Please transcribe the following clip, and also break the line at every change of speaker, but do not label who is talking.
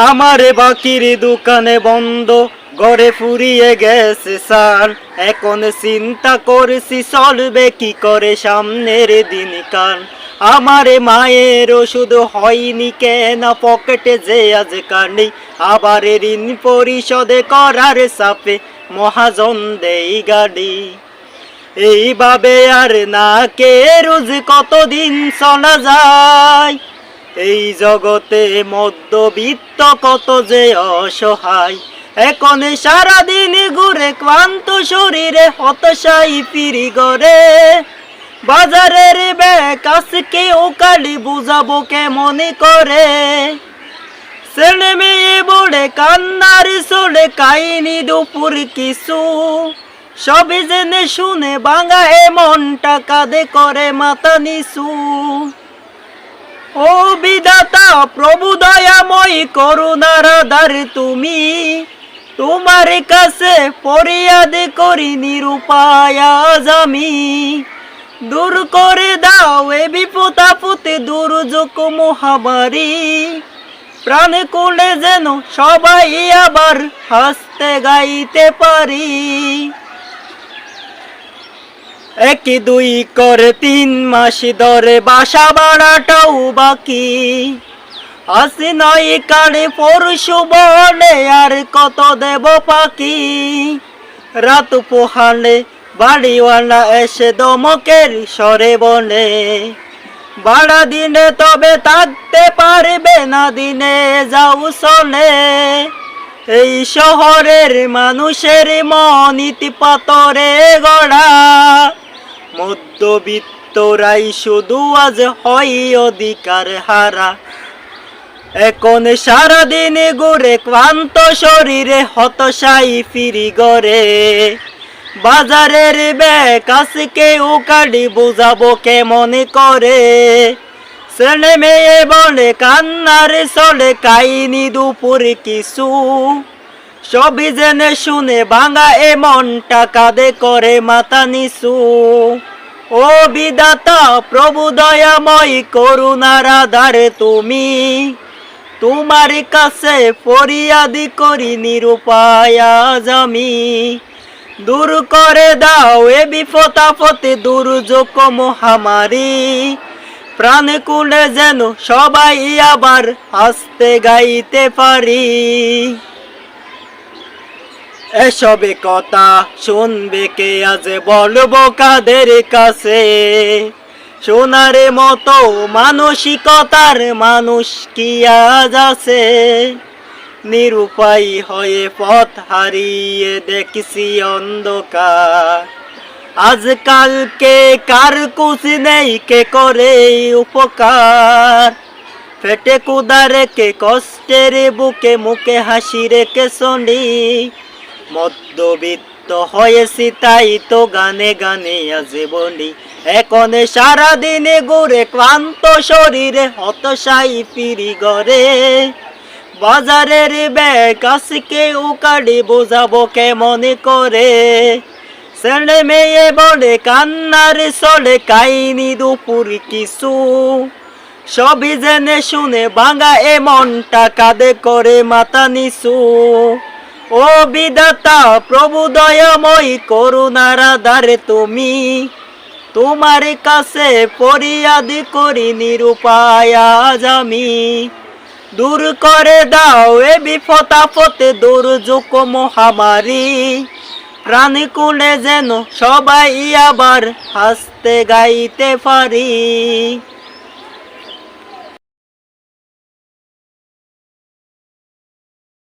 আমারে বাকির দোকানে বন্ধ, ঘরে ফুরিয়ে গেছে সার। এখন চিন্তা করছি চলবে কি করে সামনের দিনকাল। আমারে মায়ের ওষুধ হয়নি কেন, পকেটে যে আজ কান্ডি। আবার ঋণ পরিশোধে করার চাপে মহাজন দেই গাড়ি। এইভাবে আর না কে রোজ কতদিন চলা যায়। এই জগতে মধ্যবিত্ত কত যে অসহায়। এখন সারাদিন ঘুরে ক্লান্ত শরীরে হতাশাই ফিরি ঘরে। বাজারের ব্যাগ আজকে ও কালি বুঝাবো কেমন করে। ছেলে মেয়ে বড়ে কান্নার চলে কাইনি দুপুর কিছু। সবে জেনে শুনে ভাঙা এ মনটা কাঁদে করে মাথা নিচু। ও বিধাতা প্রভু দয়াময় করুণার আধার তুমি। তোমার কাছে ফরিয়াদ করি নিরুপায় আজ আমি। দূর করে দাও এ বিপদ আপদে দুর্যোগ মহামারী। প্রাণ কোলে যেন সবাই আবার হাসতে গাইতে পারি। এক দুই করে 3 মাস ধরে বাসা ভাড়াটাও বাকি। আজ নয় কালে পরশু বলে আর কত দেব পাখি। রাত পোহালে বাড়িওয়ালা এসে দমকের স্বরে বলে, ভাড়া দিনে তবে থাকতে পারবে না, দিনে যাও চলে। এই শহরের মানুষের মন ইতি পাথরে গড়া। মধ্যবিত্তরাই শুধু আজ হয় অধিকার হারা। এখন সারাদিন ঘুরে ক্লান্ত শরীরে হতাশাই ফিরি ঘরে। বাজারের ব্যাগ আজকে ও কালি বুঝাবো কেমন করে। ছেলে মেয়ে বলে কান্নার চলে কাইনি দুপুর কিছু। সবই জেনে শুনে ভাঙা এ মনটা কাঁদে করে মাথা নিচু। ও বিধাতা প্রভু দয়াময় করুণার আধার তুমি। তোমার কাছে ফরিয়াদ করি নিরুপায় আজ আমি। দূর করে দাও এ বিপদ আপদে দুর্যোগ মহামারী। প্রাণ কুলে যেন সবাই আবার হাসতে গাইতে পারি। এসবে কথা শুনবে কে আজ বলবো কাদের কাছে। সোনার মতো মানসিকতার মানুষ কি আজ আছে। নিরুপায় হয়ে পথ হারিয়ে দেখছি অন্ধকার। আজকালকে কার কুছ নেই কে করে উপকার। পেটে কুদা রেখে কষ্টের বুকে মুখে হাসি রেখে শুনি। মধ্যবিত্ত হয়েছি তাই তো গানে গানে আজ বলি। এখন সারাদিনে ঘুরে ক্লান্ত শরীরে হতাশাই ফিরি ঘরে। বাজারের ব্যাগ আজকে ও কালি বোঝাবো কেমন করে। ছেলে মেয়ে বলে কান্নার চলে কাইনি দুপুর কিছু। সবই জেনে শুনে ভাঙা এ মনটা কাঁদে করে মাথা নিচু। ও বিধাতা প্রভু দয়াময় করুণার আধার তুমি। তোমার কাছে ফরিয়াদ করি নিরুপায় আজ আমি। দূর করে দাও এ বিপদ আপদে দুর্যোগ মহামারী। প্রাণ কুলে যেন সবাই আবার হাসতে গাইতে পারি।